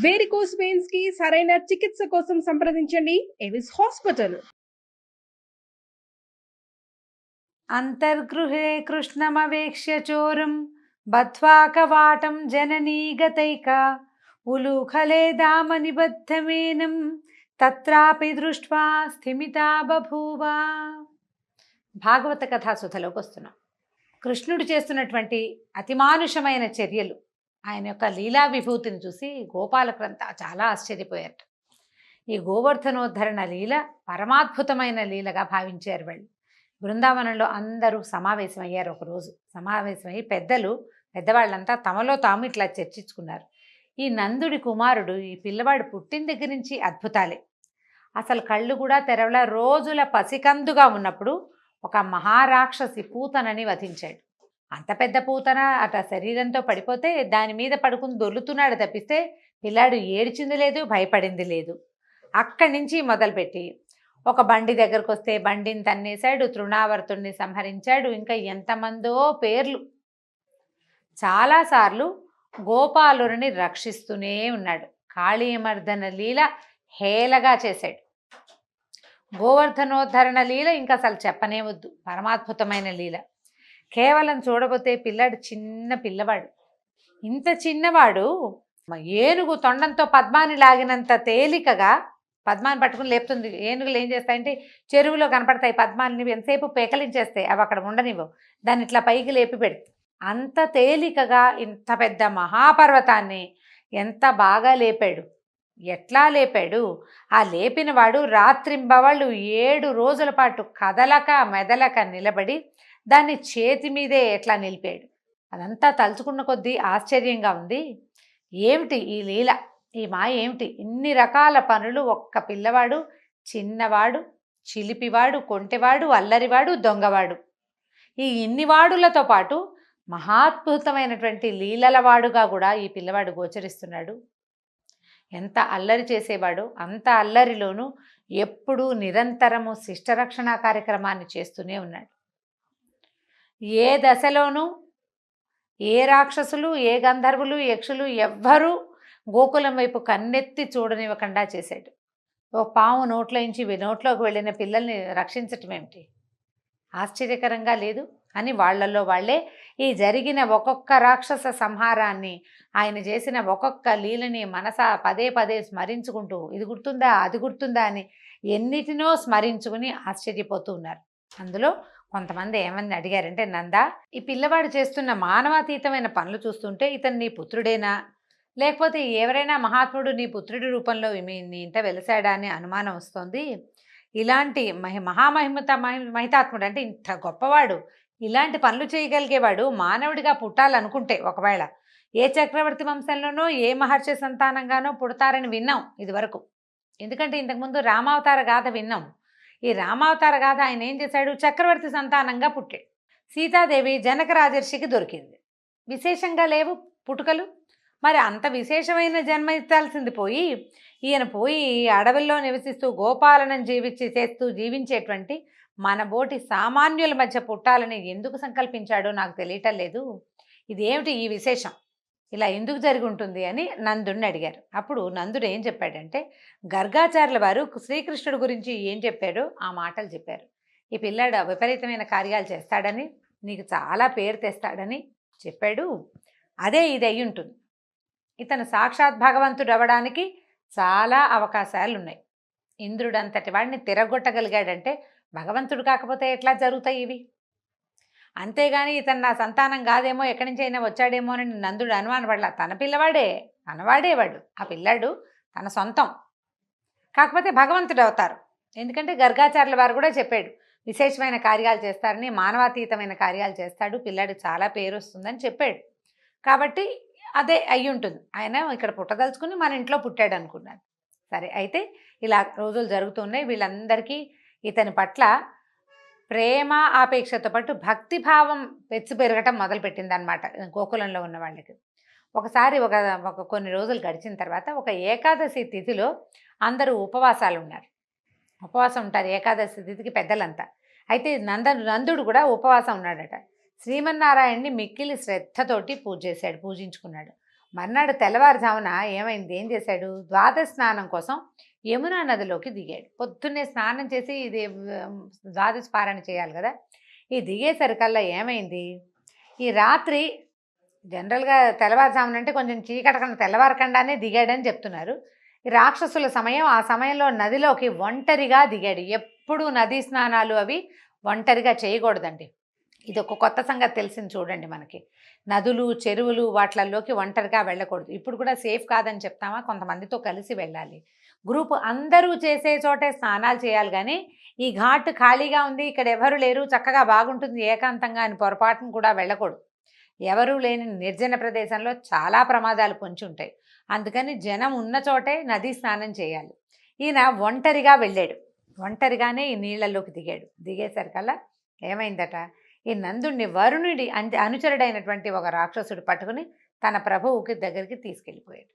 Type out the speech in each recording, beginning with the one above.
Varicose veins కి సరైన చికిత్స కోసం సంప్రదించండి ఎవిస్ హాస్పిటల్. అంతర్గృహే కృష్ణమవేక్ష్య చోరం బధ్వా కవాటం జననీగతైకా ఉలూఖలేదామ నిబద్ధమేనం తత్రాపి దృష్ట్వా స్థిమితా బభూవ. భాగవత కథాసుధలోకి వస్తున్నాం. కృష్ణుడు చేస్తున్నటువంటి అతిమానుషమైన చర్యలు, ఆయన యొక్క లీలా విభూతిని చూసి గోపాలకులంతా చాలా ఆశ్చర్యపోయారు. ఈ గోవర్ధనోద్ధరణ లీల పరమాద్భుతమైన లీలగా భావించారు వాళ్ళు. బృందావనంలో అందరూ సమావేశమయ్యారు. ఒకరోజు సమావేశమై పెద్దవాళ్ళంతా తమలో తాము ఇట్లా చర్చించుకున్నారు. ఈ నందుడి కుమారుడు, ఈ పిల్లవాడు పుట్టిన దగ్గర నుంచి అద్భుతాలే. అసలు కళ్ళు కూడా తెరవల. రోజుల పసికందుగా ఉన్నప్పుడు ఒక మహారాక్షసి పూతనని వధించాడు. అంత పెద్ద పూతన అట శరీరంతో పడిపోతే దాని మీద పడుకుని దొర్లుతున్నాడు తప్పిస్తే పిల్లాడు ఏడ్చింది లేదు, భయపడింది లేదు. అక్కడి నుంచి మొదలుపెట్టి ఒక బండి దగ్గరకు వస్తే బండిని తన్నేశాడు, తృణావర్తుడిని సంహరించాడు, ఇంకా ఎంతమందో పేర్లు. చాలాసార్లు గోపాలుని రక్షిస్తూనే ఉన్నాడు. కాళీమర్దన లీల హేళగా చేశాడు. గోవర్ధనోద్ధరణ లీల ఇంకా అసలు చెప్పనే వద్దు, పరమాద్భుతమైన లీల. కేవలం చూడబోతే పిల్లాడు చిన్న పిల్లవాడు. ఇంత చిన్నవాడు ఏనుగు తొండంతో పద్మాన్ని లాగినంత తేలికగా పద్మాన్ని పట్టుకుని లేపుతుంది. ఏనుగులు ఏం చేస్తాయంటే చెరువులో కనపడతాయి పద్మాలని, ఎంతసేపు పేకలించేస్తాయి, అవి అక్కడ ఉండనివ్వవు, దాన్ని ఇట్లా పైకి లేపి పెడతాయి. అంత తేలికగా ఇంత పెద్ద మహాపర్వతాన్ని ఎంత బాగా లేపాడు. ఎట్లా లేపాడు? ఆ లేపిన వాడు రాత్రింబవళ్ళు 7 రోజుల పాటు కదలక మెదలక నిలబడి దాన్ని చేతి మీదే ఎట్లా నిలిపాడు. అదంతా తలుచుకున్న కొద్దీ ఆశ్చర్యంగా ఉంది. ఏమిటి ఈ లీల, ఈ మాయ ఏమిటి? ఇన్ని రకాల పనులు ఒక్క పిల్లవాడు, చిన్నవాడు, చిలిపివాడు, కొంటెవాడు, అల్లరివాడు, దొంగవాడు, ఈ ఇన్ని వాడులతో పాటు మహాద్భుతమైనటువంటి లీలలవాడుగా కూడా ఈ పిల్లవాడు గోచరిస్తున్నాడు. ఎంత అల్లరి చేసేవాడు, అంత అల్లరిలోనూ ఎప్పుడూ నిరంతరము శిష్టరక్షణ కార్యక్రమాన్ని చేస్తూనే ఉన్నాడు. ఏ దశలోనూ ఏ రాక్షసులు, ఏ గంధర్వులు, యక్షులు ఎవ్వరూ గోకులం వైపు కన్నెత్తి చూడనివ్వకుండా చేశాడు. ఓ పాము నోట్లోకి వెళ్ళిన పిల్లల్ని రక్షించటం ఏమిటి? ఆశ్చర్యకరంగా లేదు అని వాళ్ళల్లో వాళ్ళే ఈ జరిగిన ఒక్కొక్క రాక్షస సంహారాన్ని, ఆయన చేసిన ఒక్కొక్క లీలని మనసా పదే పదే స్మరించుకుంటూ ఇది గుర్తుందా అది గుర్తుందా అని ఎన్నిటినో స్మరించుకుని ఆశ్చర్యపోతూ ఉన్నారు. అందులో కొంతమంది ఏమని అడిగారంటే, నందా, ఈ పిల్లవాడు చేస్తున్న మానవాతీతమైన పనులు చూస్తుంటే ఇతను నీ పుత్రుడేనా, లేకపోతే ఎవరైనా మహాత్ముడు నీ పుత్రుడి రూపంలో నీ ఇంట వెలిసాడా అని అనుమానం వస్తోంది. ఇలాంటి మహితాత్ముడు అంటే ఇంత గొప్పవాడు, ఇలాంటి పనులు చేయగలిగేవాడు మానవుడిగా పుట్టాలనుకుంటే ఒకవేళ ఏ చక్రవర్తి వంశంలోనో ఏ మహర్షి సంతానంగానో పుడతారని విన్నాం ఇదివరకు. ఎందుకంటే ఇంతకుముందు రామావతార గాథ విన్నాం. ఈ రామావతార గాథ ఆయన ఏం చేశాడు? చక్రవర్తి సంతానంగా పుట్టాడు. సీతాదేవి జనక రాజర్షికి దొరికింది. విశేషంగా లేవు పుట్టుకలు. మరి అంత విశేషమైన జన్మ ఎత్తాల్సింది పోయి ఈయన అడవుల్లో నివసిస్తూ గోపాలనం చేస్తూ జీవించేటువంటి మన బోటి సామాన్యుల మధ్య పుట్టాలని ఎందుకు సంకల్పించాడో నాకు తెలియటం లేదు. ఇదేమిటి ఈ విశేషం, ఇలా ఎందుకు జరిగి ఉంటుంది అని నందుడిని అడిగారు. అప్పుడు నందుడు ఏం చెప్పాడంటే, గర్గాచార్యుల వారు శ్రీకృష్ణుడి గురించి ఏం చెప్పాడో ఆ మాటలు చెప్పారు. ఈ పిల్లాడు విపరీతమైన కార్యాలు చేస్తాడని, నీకు చాలా పేరు తెస్తాడని చెప్పాడు. అదే ఇది అయి ఉంటుంది. ఇతను సాక్షాత్ భగవంతుడు అవ్వడానికి చాలా అవకాశాలు ఉన్నాయి. ఇంద్రుడు అంతటి వాడిని తిరగొట్టగలిగాడంటే భగవంతుడు కాకపోతే ఎట్లా జరుగుతాయి ఇవి? అంతేగాని ఇతను నా సంతానం కాదేమో, ఎక్కడి నుంచి అయినా వచ్చాడేమో అని నందుడు అనుమానపడలా. తన పిల్లవాడే, తనవాడేవాడు. ఆ పిల్లాడు తన సొంతం. కాకపోతే భగవంతుడు అవుతారు. ఎందుకంటే గర్గాచార్యుల వారు కూడా చెప్పాడు, విశేషమైన కార్యాలు చేస్తారని, మానవాతీతమైన కార్యాలు చేస్తాడు, పిల్లాడు చాలా పేరు వస్తుందని చెప్పాడు. కాబట్టి అదే అయి ఉంటుంది. ఆయన ఇక్కడ పుట్టదలుచుకుని మన ఇంట్లో పుట్టాడు అనుకున్నాడు. సరే, అయితే ఇలా రోజులు జరుగుతున్నాయి. వీళ్ళందరికీ ఇతని పట్ల ప్రేమ ఆపేక్షతో పాటు భక్తిభావం పెరగటం మొదలుపెట్టింది అనమాట గోకులంలో ఉన్న వాళ్ళకి. ఒకసారి ఒక కొన్ని రోజులు గడిచిన తర్వాత ఒక ఏకాదశి తిథిలో అందరూ ఉపవాసాలు ఉన్నారు. ఉపవాసం ఉంటారు ఏకాదశి తిథికి పెద్దలంతా. అయితే నందుడు కూడా ఉపవాసం ఉన్నాడట. శ్రీమన్నారాయణ్ణి మిక్కిలి శ్రద్ధతోటి పూజించుకున్నాడు. మర్నాడు తెల్లవారుజామున ఏమైంది, ఏం చేశాడు, ద్వాదశ స్నానం కోసం యమునా నదిలోకి దిగాడు. పొద్దున్నే స్నానం చేసి ఇది ద్వాదశ పారాయణ చేయాలి కదా. ఈ దిగేసరికల్లా ఏమైంది, ఈ రాత్రి జనరల్గా తెల్లవారుజామున అంటే కొంచెం చీకటకన్నా తెల్లవారకుండానే దిగాడని చెప్తున్నారు. ఈ రాక్షసుల సమయం, ఆ సమయంలో నదిలోకి ఒంటరిగా దిగాడు. ఎప్పుడూ నదీ స్నానాలు అవి ఒంటరిగా చేయకూడదండి. ఇది ఒక కొత్త సంగతి తెలిసింది చూడండి మనకి. నదులు, చెరువులు వాటిల్లోకి ఒంటరిగా వెళ్ళకూడదు. ఇప్పుడు కూడా సేఫ్ కాదని చెప్తామా, కొంతమందితో కలిసి వెళ్ళాలి. గ్రూప్ అందరూ చేసే చోటే స్నానాలు చేయాలి. కానీ ఈ ఘాట్ ఖాళీగా ఉంది, ఇక్కడ ఎవరు లేరు, చక్కగా బాగుంటుంది ఏకాంతంగా అని పొరపాటును కూడా వెళ్ళకూడదు. ఎవరూ లేని నిర్జన ప్రదేశంలో చాలా ప్రమాదాలు పొంచి ఉంటాయి. అందుకని జనం ఉన్న చోటే నదీ స్నానం చేయాలి. ఈయన ఒంటరిగా వెళ్ళాడు. ఒంటరిగానే ఈ నీళ్లలోకి దిగాడు. దిగేసరికల్లా ఏమైందట, ఈ నందుడిని వరుణుడి అనుచరుడైనటువంటి ఒక రాక్షసుడు పట్టుకుని తన ప్రభువుకి దగ్గరికి తీసుకెళ్ళిపోయాడు.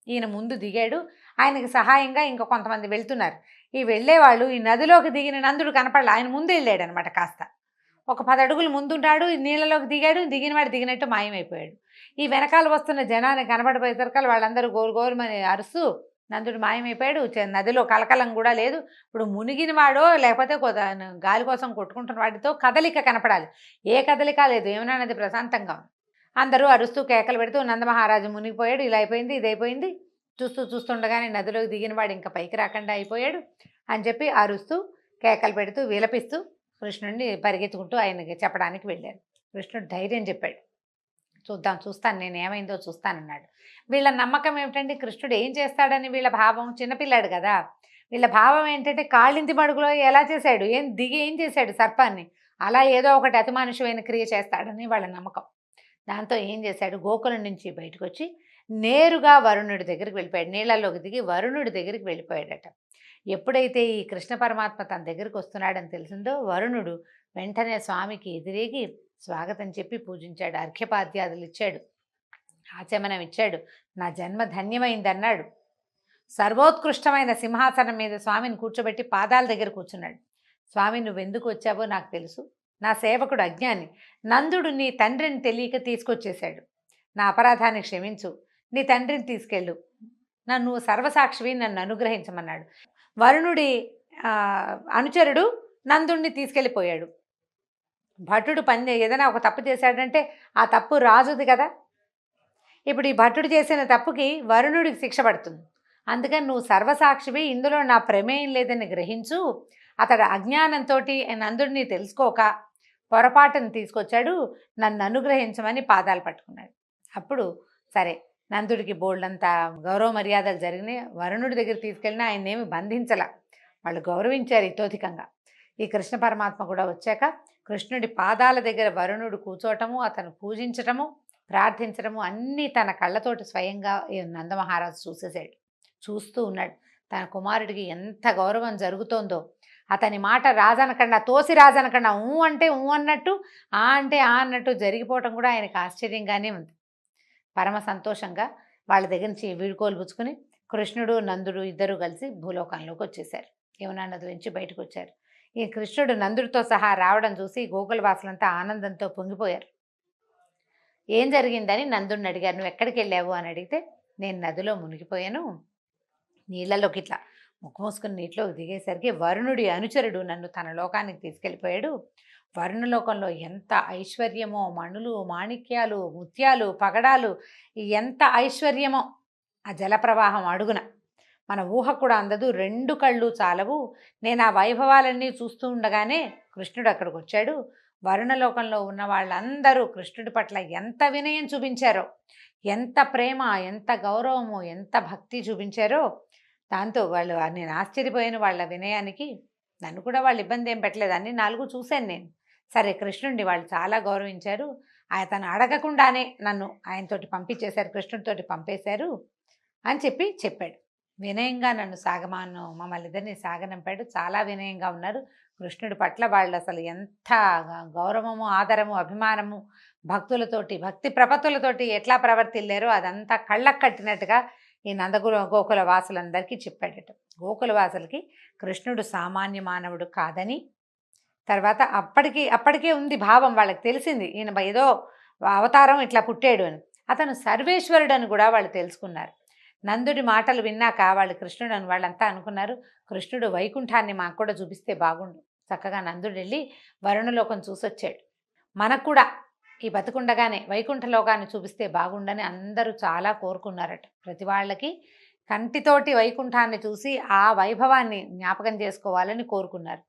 ఈయన ముందు దిగాడు, ఆయనకి సహాయంగా ఇంకా కొంతమంది వెళ్తున్నారు. ఈ వెళ్ళేవాళ్ళు ఈ నదిలోకి దిగిన నందుడు కనపడలే, ఆయన ముందు వెళ్ళాడు అనమాట. కాస్త ఒక 10 అడుగులు ముందుంటాడు, నీళ్ళలోకి దిగాడు, దిగినవాడు దిగినట్టు మాయమైపోయాడు. ఈ వెనకాల వస్తున్న జనాన్ని కనబడిపోయేసరికల్ వాళ్ళందరూ గోరుమని అరుస్తూ నందుడు మాయమైపోయాడు. నదిలో కలకలం కూడా లేదు. ఇప్పుడు మునిగిన వాడో లేకపోతే గాలి కోసం కొట్టుకుంటున్న వాడితో కదలిక కనపడాలి. ఏ కదలిక లేదు, ఏమన్నా నది ప్రశాంతంగా ఉంది. అందరూ అరుస్తూ కేకలు పెడుతూ నందమహారాజు మునిగిపోయాడు, ఇలా అయిపోయింది, ఇదైపోయింది, చూస్తుండగానే నదిలోకి దిగిన వాడు ఇంకా పైకి రాకుండా అయిపోయాడు అని చెప్పి అరుస్తూ కేకలు పెడుతూ విలపిస్తూ కృష్ణుడిని పరిగెత్తుకుంటూ ఆయనకి చెప్పడానికి వెళ్ళారు. కృష్ణుడు ధైర్యం చెప్పాడు, చూస్తాను, నేను ఏమైందో చూస్తానన్నాడు. వీళ్ళ నమ్మకం ఏమిటంటే కృష్ణుడు ఏం చేస్తాడని వీళ్ళ భావం. చిన్నపిల్లాడు కదా, వీళ్ళ భావం ఏంటంటే కాళ్ళింతి మడుగులో ఎలా చేశాడు, ఏం చేశాడు సర్పాన్ని, అలా ఏదో ఒకటి అతిమానుషమైన క్రియ చేస్తాడని వాళ్ళ నమ్మకం. దాంతో ఏం చేశాడు, గోకులం నుంచి బయటకు వచ్చి నేరుగా వరుణుడి దగ్గరికి వెళ్ళిపోయాడు. నీళ్ళల్లోకి దిగి వరుణుడి దగ్గరికి వెళ్ళిపోయాడట. ఎప్పుడైతే ఈ కృష్ణ పరమాత్మ తన దగ్గరికి వస్తున్నాడని తెలిసిందో వరుణుడు వెంటనే స్వామికి ఎదురేగి స్వాగతం చెప్పి పూజించాడు. అర్ఘ్యపాద్యాదులు ఇచ్చాడు, ఆచమనం ఇచ్చాడు. నా జన్మ ధన్యమైందన్నాడు. సర్వోత్కృష్టమైన సింహాసనం మీద స్వామిని కూర్చోబెట్టి పాదాల దగ్గర కూర్చున్నాడు. స్వామి, నువ్వెందుకు వచ్చావో నాకు తెలుసు. నా సేవకుడు అజ్ఞాని, నందుడు నీ తండ్రిని తెలియక తీసుకొచ్చేశాడు. నా అపరాధాన్ని క్షమించు, నీ తండ్రిని తీసుకెళ్ళు, నన్ను సర్వసాక్షివి, నన్ను అనుగ్రహించమన్నాడు. వరుణుడి అనుచరుడు నందుడిని తీసుకెళ్ళిపోయాడు. భటుడు ఏదైనా ఒక తప్పు చేశాడంటే ఆ తప్పు రాజుది కదా. ఇప్పుడు ఈ భటుడు చేసిన తప్పుకి వరుణుడికి శిక్ష పడుతుంది. అందుకని నువ్వు సర్వసాక్షివి, ఇందులో నా ప్రమేయం లేదని గ్రహించు. అతడు అజ్ఞానంతో నందుడిని తెలుసుకోక పొరపాటును తీసుకొచ్చాడు, నన్ను అనుగ్రహించమని పాదాలు పట్టుకున్నాడు. అప్పుడు సరే, నందుడికి బోల్డంతా గౌరవ మర్యాదలు జరిగినాయి. వరుణుడి దగ్గర తీసుకెళ్ళినా ఆయన ఏమి బంధించల, వాళ్ళు గౌరవించారు ఇతోధికంగా. ఈ కృష్ణ పరమాత్మ కూడా వచ్చాక కృష్ణుడి పాదాల దగ్గర వరుణుడు కూర్చోవటము, అతను పూజించటము, ప్రార్థించడము అన్నీ తన కళ్ళతోటి స్వయంగా నందమహారాజు చూసేసాడు. చూస్తూ ఉన్నాడు తన కుమారుడికి ఎంత గౌరవం జరుగుతోందో. అతని మాట రాజనకుండా, తోసి రాజనకుండా, ఊ అంటే ఊ అన్నట్టు, ఆ అంటే ఆ అన్నట్టు జరిగిపోవటం కూడా ఆయనకు ఆశ్చర్యంగానే ఉంది. పరమ సంతోషంగా వాళ్ళ దగ్గర నుంచి వీడుకోలు పుచ్చుకుని కృష్ణుడు నందుడు ఇద్దరు కలిసి భూలోకంలోకి వచ్చేసారు. యమునా నది నుంచి బయటకు వచ్చారు. ఈ కృష్ణుడు నందుడితో సహా రావడం చూసి గోకులవాసులంతా ఆనందంతో పొంగిపోయారు. ఏం జరిగిందని నందుడిని అడిగారు. నువ్వు ఎక్కడికి వెళ్ళావు అని అడిగితే, నేను నదిలో మునిగిపోయాను, నీళ్ళలోకి ఇట్లా ముక్కు మూసుకుని నీటిలోకి దిగేసరికి వరుణుడి అనుచరుడు నన్ను తన లోకానికి తీసుకెళ్ళిపోయాడు. వరుణలోకంలో ఎంత ఐశ్వర్యమో, మణులు, మాణిక్యాలు, ముత్యాలు, పగడాలు, ఎంత ఐశ్వర్యమో ఆ జలప్రవాహం అడుగున మన ఊహ కూడా అందదు. 2 కళ్ళు చాలవు. నేను ఆ వైభవాలన్నీ చూస్తూ ఉండగానే కృష్ణుడు అక్కడికి వచ్చాడు. వరుణలోకంలో ఉన్న వాళ్ళందరూ కృష్ణుడి పట్ల ఎంత వినయం చూపించారో, ఎంత ప్రేమ, ఎంత గౌరవము, ఎంత భక్తి చూపించారో. దాంతో వాళ్ళు, నేను ఆశ్చర్యపోయాను వాళ్ళ వినయానికి. నన్ను కూడా వాళ్ళు ఇబ్బంది ఏం పెట్టలేదు, అన్ని 4 చూశాను నేను. సరే, కృష్ణుడిని వాళ్ళు చాలా గౌరవించారు. తను అడగకుండానే నన్ను ఆయనతోటి పంపించేశారు, కృష్ణుడితోటి పంపేశారు అని చెప్పాడు. వినయంగా నన్ను మమ్మల్ని ఇద్దరిని సాగనంపాడు. చాలా వినయంగా ఉన్నారు. కృష్ణుడి పట్ల వాళ్ళు అసలు ఎంత గౌరవము, ఆదరము, అభిమానము, భక్తులతోటి, భక్తి ప్రపత్తులతోటి ఎట్లా ప్రవర్తిల్లారో అదంతా కళ్ళకు కట్టినట్టుగా ఈ గోకుల వాసులందరికీ చెప్పాడట. గోకుల వాసులకి కృష్ణుడు సామాన్య మానవుడు కాదని, తర్వాత అప్పటికే ఉంది భావం, వాళ్ళకి తెలిసింది ఈయన ఏదో అవతారం ఇట్లా పుట్టాడు అని. అతను సర్వేశ్వరుడు అని కూడా వాళ్ళు తెలుసుకున్నారు. నందుడి మాటలు విన్నాక వాళ్ళు కృష్ణుడు అని వాళ్ళంతా అనుకున్నారు, కృష్ణుడు వైకుంఠాన్ని మాకు కూడా చూపిస్తే బాగుండు. చక్కగా నందుడు వెళ్ళి వరుణలోకం చూసొచ్చాడు. మనకు కూడా ఈ బతుకుండగానే వైకుంఠలోకాన్ని చూపిస్తే బాగుండని అందరూ చాలా కోరుకున్నారట. ప్రతి వాళ్ళకి కంటితోటి వైకుంఠాన్ని చూసి ఆ వైభవాన్ని జ్ఞాపకం చేసుకోవాలని కోరుకున్నారు.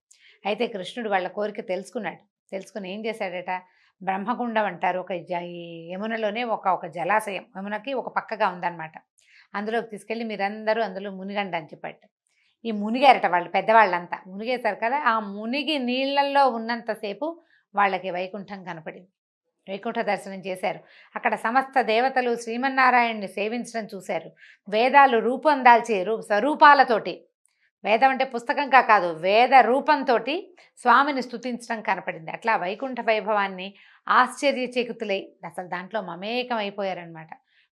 అయితే కృష్ణుడు వాళ్ళ కోరిక తెలుసుకున్నాడు. తెలుసుకుని ఏం చేశాడట, బ్రహ్మగుండం అంటారు, ఈ యమునలోనే ఒక జలాశయం యమునకి ఒక పక్కగా ఉందన్నమాట. అందులోకి తీసుకెళ్ళి మీరందరూ అందులో మునిగండి అని చెప్పాడు. ఈ మునిగారట వాళ్ళు, పెద్దవాళ్ళంతా మునిగేశారు కదా. ఆ మునిగి నీళ్ళల్లో ఉన్నంతసేపు వాళ్ళకి వైకుంఠం కనపడింది. వైకుంఠ దర్శనం చేశారు. అక్కడ సమస్త దేవతలు శ్రీమన్నారాయణ్ణి సేవించడం చూశారు. వేదాలు రూపం దాల్చి స్వరూపాలతోటి, వేదం అంటే పుస్తకంగా కాదు, వేద రూపంతో స్వామిని స్తుతించడం కనపడింది. అట్లా వైకుంఠ వైభవాన్ని ఆశ్చర్యచకితులై అసలు దాంట్లో మమేకం అయిపోయారనమాట.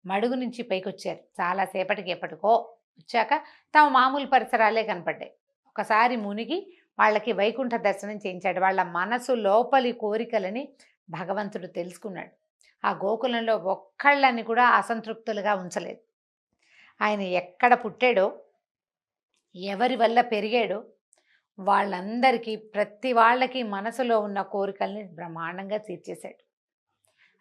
మడుగు నుంచి పైకి వచ్చారు. చాలాసేపటికి ఎప్పటికో వచ్చాక తమ మామూలు పరిసరాలే కనపడ్డాయి. ఒకసారి మునిగి వాళ్ళకి వైకుంఠ దర్శనం చేయించాడు. వాళ్ళ మనసు లోపలి కోరికలని భగవంతుడు తెలుసుకున్నాడు. ఆ గోకులంలో ఒక్కళ్ళని కూడా అసంతృప్తులుగా ఉంచలేదు. ఆయన ఎక్కడ పుట్టాడో, ఎవరి వల్ల పెరిగాడో వాళ్ళందరికీ, ప్రతి వాళ్ళకి మనసులో ఉన్న కోరికల్ని బ్రహ్మాండంగా తీర్చేశాడు.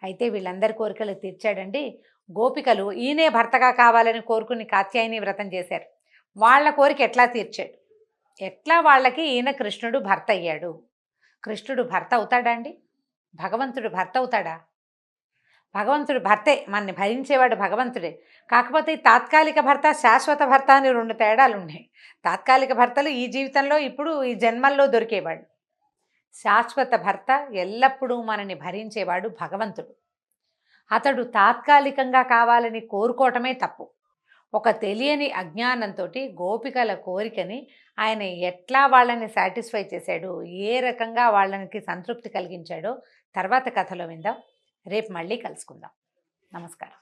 అయితే వీళ్ళందరి కోరికలు తీర్చాడండి. గోపికలు ఈయనే భర్తగా కావాలని కోరుకుని కాత్యాయని వ్రతం చేశారు. వాళ్ళ కోరిక ఎట్లా తీర్చాడు, ఎట్లా వాళ్ళకి ఈయన కృష్ణుడు భర్త అయ్యాడు. కృష్ణుడు భర్త అవుతాడా అండి? భగవంతుడు భర్త అవుతాడా? భగవంతుడు భర్తే, మనని భరించేవాడు భగవంతుడే. కాకపోతే తాత్కాలిక భర్త, శాశ్వత భర్త అని 2 తేడాలు ఉన్నాయి. తాత్కాలిక భర్తలు ఈ జీవితంలో ఇప్పుడు ఈ జన్మల్లో దొరికేవాడు. శాశ్వత భర్త ఎల్లప్పుడూ మనని భరించేవాడు భగవంతుడు. అతడు తాత్కాలికంగా కావాలని కోరుకోవటమే తప్పు. ఒక తెలియని అజ్ఞానంతో గోపికల కోరికని ఆయన ఎట్లా వాళ్ళని సాటిస్ఫై చేశాడు, ఏ రకంగా వాళ్ళకి సంతృప్తి కలిగించాడో తర్వాత కథలో విందాం. రేపు మళ్ళీ కలుసుకుందాం. నమస్కారం.